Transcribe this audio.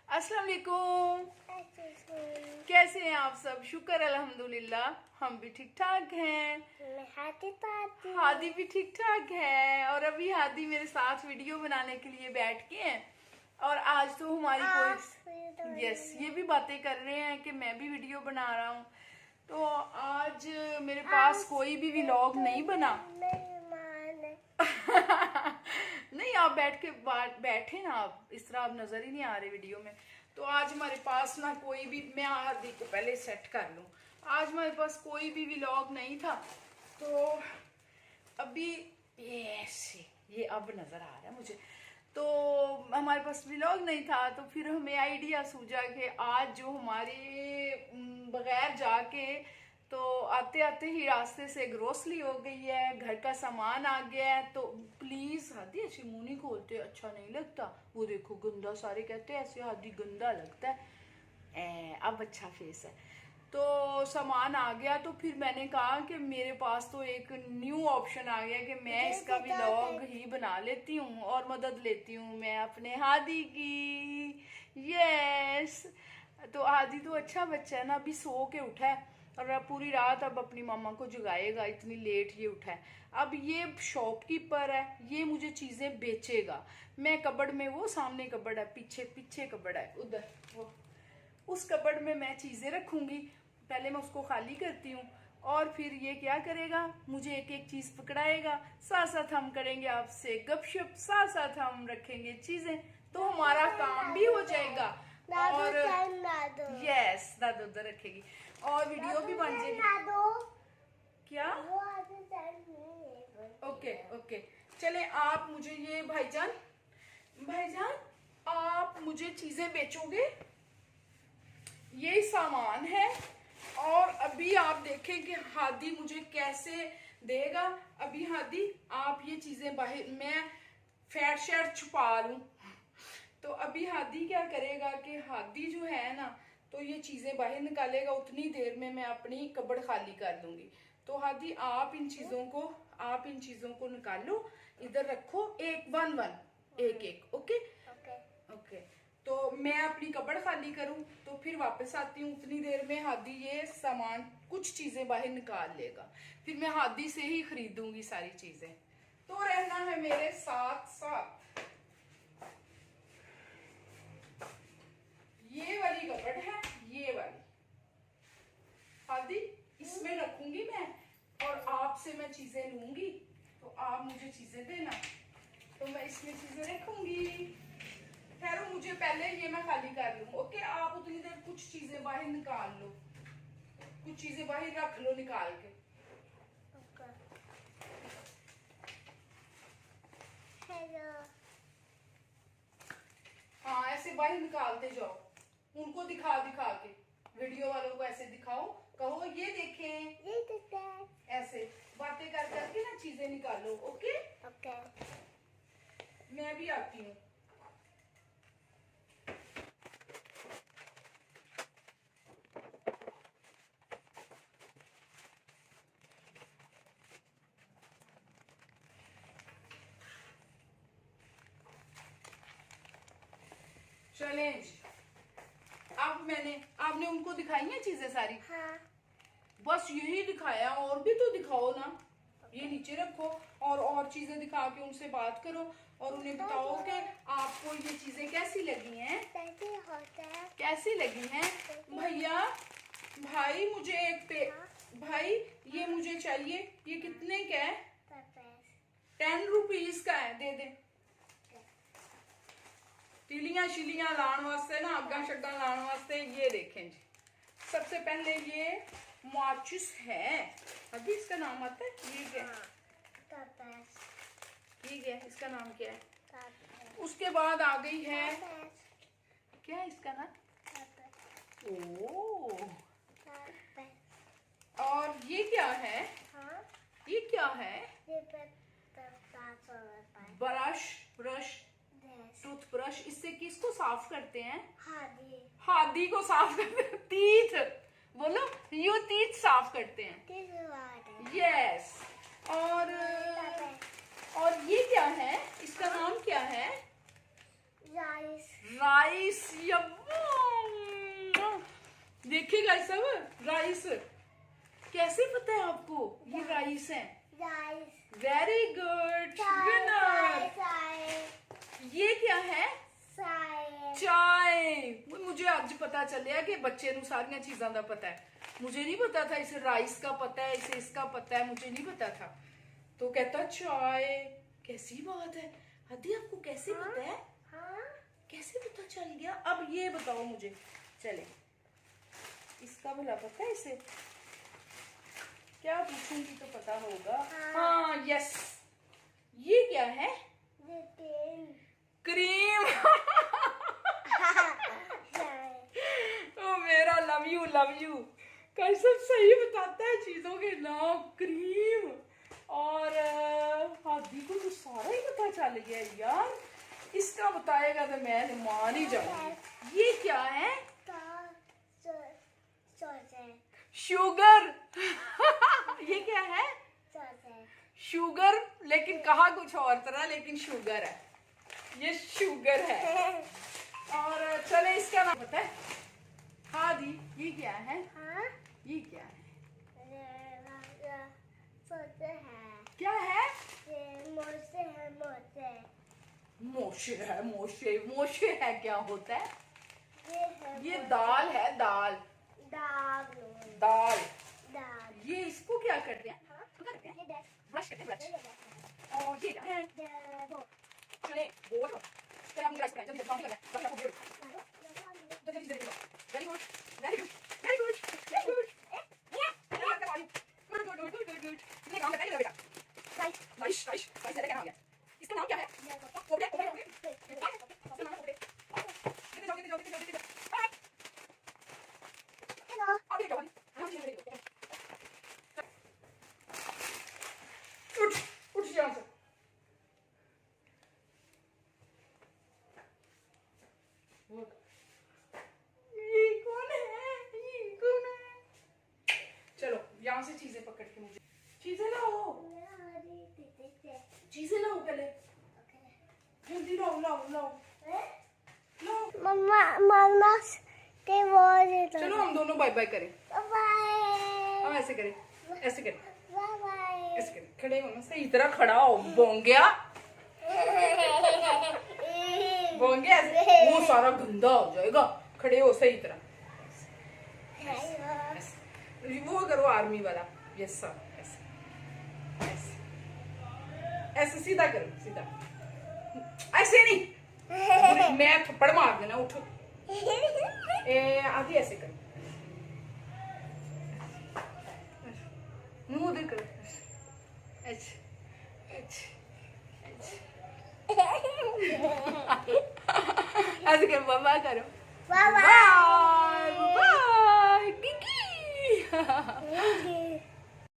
अस्सलाम वालेकुम। कैसे हैं आप सब? शुक्र अल्हम्दुलिल्लाह, हम भी ठीक ठाक हैं। हादी भी ठीक ठाक है और अभी हादी मेरे साथ वीडियो बनाने के लिए बैठ के हैं। और आज तो हमारी कोई ये भी बातें कर रहे हैं कि मैं भी वीडियो बना रहा हूँ। तो आज मेरे पास कोई भी व्लॉग नहीं बना। नहीं, आप बैठे ना, आप इस तरह आप नजर ही नहीं आ रहे वीडियो में। तो आज हमारे पास ना कोई भी, मैं हादी को पहले सेट कर लूं। आज हमारे पास कोई भी व्लॉग नहीं था। तो अभी ये अब नजर आ रहा है मुझे। तो हमारे पास व्लॉग नहीं था, तो फिर हमें आइडिया सूझा कि आज जो हमारे बगैर जाके तो आते आते ही रास्ते से ग्रोसरी हो गई है, घर का सामान आ गया है। तो प्लीज हादी ऐसे मुंह नहीं खोलते, अच्छा नहीं लगता। वो देखो गंदा, सारे कहते हैं ऐसे हादी गंदा लगता है। अब अच्छा फेस है। तो सामान आ गया, तो फिर मैंने कहा कि मेरे पास तो एक न्यू ऑप्शन आ गया कि मैं इसका व्लॉग ही बना लेती हूँ और मदद लेती हूँ मैं अपने हादी की। यस। तो हादी तो अच्छा बच्चा है ना, अभी सो के उठा है और अब पूरी रात अब अपनी मामा को जगाएगा, इतनी लेट ये उठा है। अब ये शॉपकीपर है, ये मुझे चीजें बेचेगा। मैं कबड़ में, वो सामने कबड़ है, पीछे कबड़ है उधर, वो उस कबड़ में मैं चीजें रखूंगी। पहले मैं उसको खाली करती हूँ और फिर ये क्या करेगा, मुझे एक एक चीज पकड़ाएगा। साथ साथ हम करेंगे आपसे गपशप, साथ साथ हम रखेंगे चीजें, तो हमारा काम भी हो जाएगा। और यस, दादू उधर रखेगी और वीडियो भी बन जाएगी। क्या? ओके चले, आप मुझे ये भाईजान आप मुझे चीजें बेचोगे। ये सामान है और अभी आप देखें कि हादी मुझे कैसे देगा। अभी हादी आप ये चीजें बाहर, मैं फैट शैट छुपा लूं। तो अभी हादी क्या करेगा कि हादी जो है ना, तो ये चीजें बाहर निकालेगा। उतनी देर में मैं अपनी कबड़ खाली कर दूंगी। तो हादी आप इन चीजों को निकालो, इधर रखो, एक ओके। तो मैं अपनी कबड़ खाली करूं तो फिर वापस आती हूँ। उतनी देर में हादी ये सामान, कुछ चीजें बाहर निकाल लेगा, फिर मैं हादी से ही खरीदूंगी सारी चीजें। तो रहना है मेरे साथ साथ। ये वाली कबड़ है, ये वाली हादी, इसमें रखूंगी मैं और आपसे मैं चीजें लूंगी। तो आप मुझे चीजें देना, तो मैं इसमें चीजें रखूंगी। ठहरो, मुझे पहले ये मैं खाली कर लूं। ओके, आप उतनी देर कुछ चीजें बाहर निकाल लो, कुछ चीजें बाहर रख लो निकाल के। हेलो। हाँ, ऐसे बाहर निकालते जाओ, उनको दिखा के, वीडियो वालों को ऐसे दिखाओ, कहो ये देखें, ऐसे बातें कर करके ना चीजें निकालो। ओके। मैं भी आती हूँ। चैलेंज। अब आपने उनको दिखाई है चीजें सारी? हाँ। बस यही दिखाया, और भी तो दिखाओ ना। ये नीचे रखो और चीजें दिखा के उनसे बात करो और उन्हें बताओ कि आपको ये चीजें कैसी लगी हैं। कैसी लगी हैं? भैया, भाई मुझे भाई ये मुझे चाहिए। ये कितने का है? 10 रुपीज का है, दे दे। तिलियां शिलियां लाने वास्ते ना, अग्गा शग्गा लाने वास्ते। ये देखें जी, सबसे पहले ये माचिस है। अभी इसका नाम आता है, ये क्या? ठीक है, इसका नाम क्या है? उसके बाद आ गई है, क्या है इसका नाम? ओ, और ये क्या है? ये क्या है? Brush toothbrush. इससे किसको साफ करते हैं? हादी को साफ करते हैं। टीथ बोलो, यू टीथ साफ करते हैं। यस। और ये क्या है? इसका नाम क्या है? राइस। देखिए गाइस सब राइस, कैसे पता है आपको ये राइस है? Very good winner. ये क्या है? चाय। मुझे आज पता चलिया कि बच्चे नू सारियां चीज़ां दा पता है, मुझे नहीं पता था। इसे राइस का पता है, इसे इसका पता है, मुझे नहीं पता था। तो कहता चाय, कैसी बात है। हदी आपको कैसे पता है? कैसे पता चल गया? अब ये बताओ मुझे, चले इसका भला पता है इसे? क्या पूछूंगी तो पता होगा। हाँ यस, ये क्या है? क्रीम। ओ मेरा लव यू कैसे सही बताता है चीजों के नाम। क्रीम। और हादी को तो सारा ही पता चल गया यार, इसका बताएगा तो मैं मान ही जाऊंगी। ये क्या है? शुगर। ये क्या है? शुगर, लेकिन कहा कुछ और तरह, लेकिन शुगर है, ये शुगर है। और चले इसका नाम पता है? हाँ दी, ये क्या है? ये क्या है? क्या है? मोशे है क्या होता है? ये दाल है, दाल। ये इसको क्या करते हैं? ब्रश करते हैं, ब्रश। और ये क्या है? चले वो चले हम ब्रश करें, जल्दी जल्दी कर ले, जल्दी जल्दी। Very good very good very good very good. Good ये काम करता है बेटा। राइस ऐसा क्या हो गया? इसका नाम क्या है? कोबरे कोबरे कोबरे। इसका नाम कोबरे। जल्दी हेलो अभी जाओ उठ यहाँ से। ये कौन है? चलो यहाँ से चीजें पकड़ के, मुझे चीजें लाओ, चीजें लाओ पहले, जल्दी लाओ। मम्मा के वो चलो हम दोनों बाय बाय करें। बाय हम ऐसे करें, ऐसे करें, बाय ऐसे करें। खड़े हो ना, सही तरह खड़ा हो। बोंगया ऐसे, वो सारा गंदा हो जाएगा। खड़े हो सही तरह, वो करो आर्मी वाला। यस सर, ऐसे सीधा करो, सीधा, ऐसे नहीं, मैं थप्पड़ मार देना। उठो, आधी ऐसे करो, मुंह उधर करो, ऐसे करो, बाबा करो, बाय